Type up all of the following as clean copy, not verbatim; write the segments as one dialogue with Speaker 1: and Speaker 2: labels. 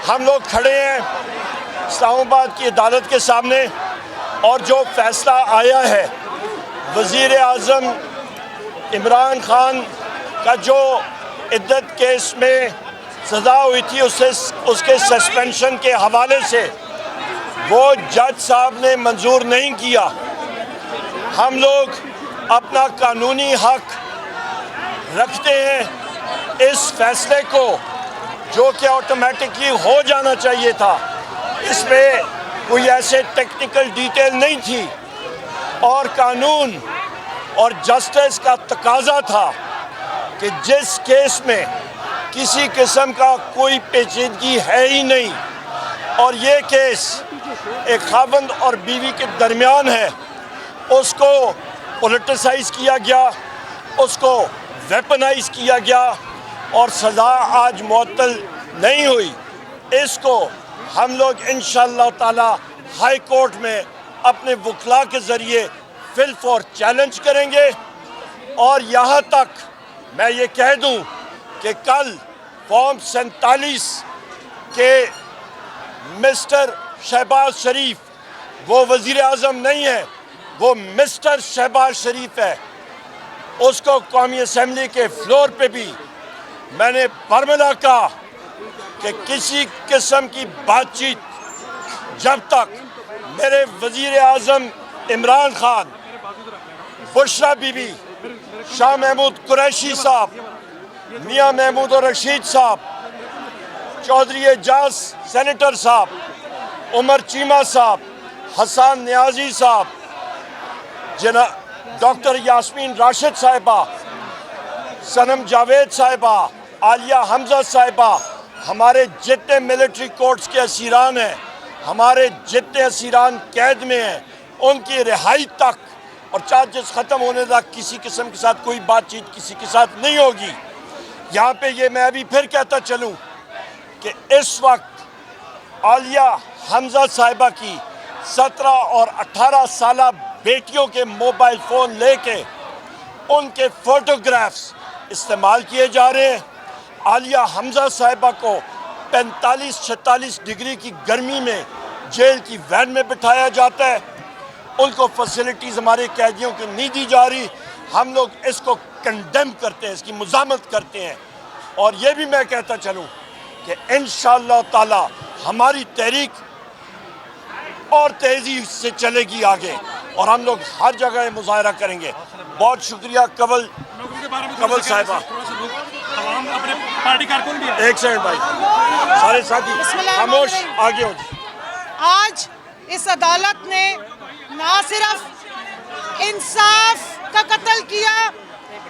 Speaker 1: हम लोग खड़े हैं इस्लामाबाद की अदालत के सामने और जो फैसला आया है वज़ीर आज़म इमरान खान का जो इद्दत केस में सज़ा हुई थी उसके सस्पेंशन के हवाले से वो जज साहब ने मंजूर नहीं किया। हम लोग अपना कानूनी हक रखते हैं इस फैसले को जो कि ऑटोमेटिकली हो जाना चाहिए था। इसमें कोई ऐसे टेक्निकल डिटेल नहीं थी और कानून और जस्टिस का तकाजा था कि जिस केस में किसी किस्म का कोई पेचीदगी है ही नहीं और ये केस एक खावंद और बीवी के दरमियान है, उसको पॉलिटिसाइज किया गया, उसको वेपनाइज किया गया और सज़ा आज मुअत्तल नहीं हुई। इसको हम लोग इंशाअल्लाह ताला हाई कोर्ट में अपने वकला के ज़रिए फिल फॉर चैलेंज करेंगे। और यहाँ तक मैं ये कह दूँ कि कल फॉर्म 47 के मिस्टर शहबाज शरीफ, वो वज़ीर आज़म नहीं है, वो मिस्टर शहबाज शरीफ है, उसको कौमी असम्बली के फ्लोर पे भी मैंने बरमला कहा कि किसी किस्म की बातचीत जब तक मेरे वज़ीर आज़म इमरान खान, बुशरा बीबी, शाह महमूद कुरैशी साहब, मियाँ महमूद और रशीद साहब, चौधरी एजाज सेनेटर साहब, उमर चीमा साहब, हसन नियाजी साहब, डॉक्टर यास्मीन राशिद साहिबा, सनम जावेद साहिबा, आलिया हमजा साहिबा, हमारे जितने मिलिट्री कोर्ट्स के असीरान हैं, हमारे जितने असीरान कैद में हैं, उनकी रिहाई तक और चार्जेस ख़त्म होने तक किसी किस्म के साथ कोई बातचीत किसी के साथ नहीं होगी। यहाँ पे ये मैं अभी फिर कहता चलूँ कि इस वक्त आलिया हमजा साहिबा की 17 और 18 साल बेटियों के मोबाइल फ़ोन लेके उनके फ़ोटोग्राफ्स इस्तेमाल किए जा रहे हैं। आलिया हमजा साहिबा को 45-46 डिग्री की गर्मी में जेल की वैन में बिठाया जाता है, उनको फैसिलिटीज़ हमारे कैदियों को नहीं दी जा रही। हम लोग इसको कंडेम करते हैं, इसकी मुज़ामत करते हैं। और ये भी मैं कहता चलूँ कि इंशाअल्लाह ताला हमारी तहरीक और तेज़ी से चलेगी आगे और हम लोग हर जगह मुजाहरा करेंगे। बहुत शुक्रिया कवल साहिबा। एक सेकंड भाई, सारे साथी खामोश, आगे हो।
Speaker 2: आज इस अदालत ने ना सिर्फ इंसाफ का कत्ल किया,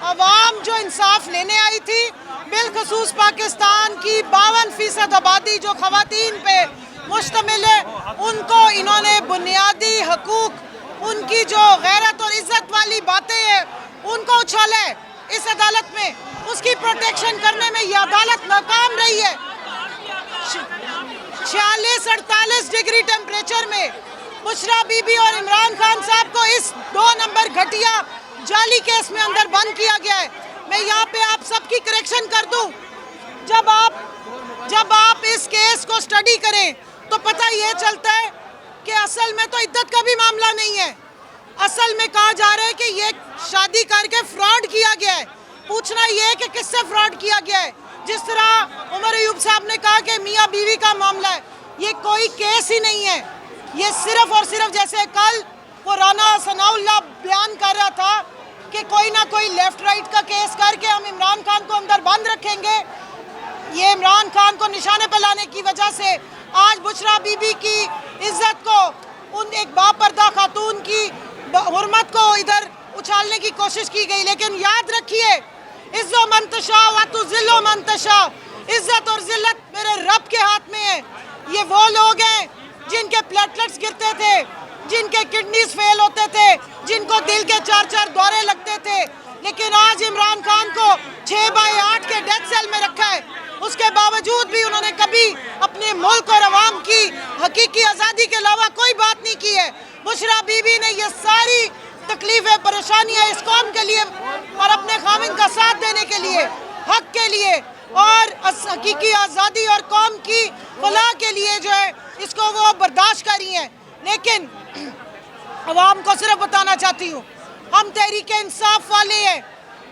Speaker 2: अवाम जो इंसाफ लेने आई थी, बिलखसूस पाकिस्तान की 52% आबादी जो खवातीन पे मुश्तमिल है, उनको इन्होंने बुनियादी हकूक, उनकी जो गैरत और इज्जत वाली बातें हैं, उनको उछाला है इस अदालत में। उसकी प्रोटेक्शन करने में यह अदालत नाकाम रही है। 46-48 डिग्री टेम्परेचर में बुशरा बीबी और इमरान खान साहब को इस 2 नंबर घटिया जाली केस में अंदर बंद किया गया है। मैं यहाँ पे आप सबकी करेक्शन कर दूं, जब आप इस केस को स्टडी करें तो पता ये चलता है कि असल में तो इद्दत का भी मामला नहीं है। असल में कहा जा रहा है कि ये शादी करके फ्रॉड किया गया है। पूछना ये है कि किससे फ्रॉड किया गया है। जिस तरह उमर अयूब साहब ने कहा कि मियाँ बीवी का मामला है, ये कोई केस ही नहीं है। ये सिर्फ और सिर्फ जैसे कल वो राना सनाउल्लाह बयान कर रहा था कि कोई ना कोई लेफ्ट राइट का केस करके हम इमरान खान को अंदर बंद रखेंगे। ये इमरान खान को निशाने पर लाने की वजह से आज बुशरा बीबी की इज्जत को, उन एक बापर्दा खातून की हुर्मत को इधर उछालने की कोशिश की गई। लेकिन याद रखिए, इज्जो मंतशा व तुज़िल्लो मंतशा, इज्जत और जिल्लत मेरे रब के हाथ में है। ये वो लोग हैं जिनके प्लेटलेट्स गिरते थे, जिनके किडनीज फेल होते थे, जिनको दिल के 4-4 दौरे लगते थे, लेकिन आज इमरान खान को 6/8 के डेथ सेल में रखा है। उसके बावजूद भी उन्होंने कभी अपने मुल्क और अवाम की हकीकी आज़ादी के अलावा कोई बात नहीं की है। बुशरा बीबी ने ये सारी तकलीफें, परेशानियां इस कौम के लिए और अपने खामिन का साथ देने के लिए, हक के लिए और हकीकी आज़ादी और कौम की फलाह इसको वो बर्दाश्त कर रही हैं। लेकिन अवाम को सिर्फ बताना चाहती हूँ, हम तहरीक इंसाफ वाले हैं,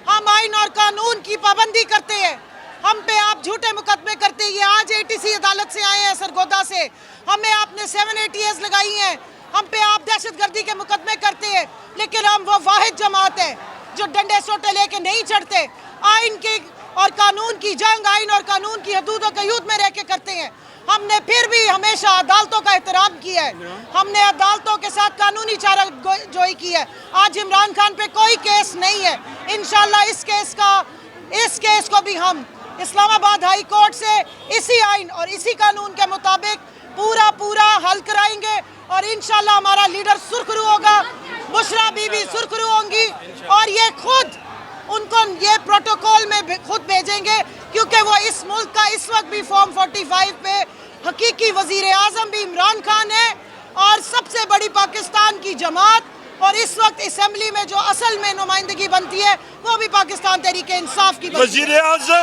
Speaker 2: हम आइन और कानून की पाबंदी करते हैं। हम पे आप झूठे मुकदमे करते हैं। ये आज ATC अदालत से आए हैं सरगोदा से, हमें आपने 7 ATS लगाई हैं, हम पे आप दहशतगर्दी के मुकदमे करते हैं। लेकिन हम वो वाहिद जमात है जो डंडे सोटे लेके नहीं चढ़ते, आइन की और कानून की जंग, आइन और कानून की हदूद और कयूद में रह के करते हैं। हमने फिर भी हमेशा अदालतों का एहतराम किया है, हमने अदालतों के साथ कानूनी चारा जोई की है। आज इमरान खान पे कोई केस नहीं है। इंशाल्लाह इस केस को भी हम इस्लामाबाद हाई कोर्ट से इसी आइन और इसी कानून के मुताबिक पूरा हल कराएंगे और इंशाल्लाह हमारा लीडर सुरखरू होगा, बुशरा बीबी सुरखरू होंगी और ये खुद उनको ये प्रोटोकॉल में खुद भेजेंगे, क्योंकि वो इस मुल्क का इस वक्त भी फॉर्म 45 पे हकीकी वजीर आजम भी इमरान खान है और सबसे बड़ी पाकिस्तान की जमात, और इस वक्त असेंबली में जो असल में नुमाइंदगी बनती है वो भी पाकिस्तान तहरीक इंसाफ की बनती है।
Speaker 1: वजीर आजम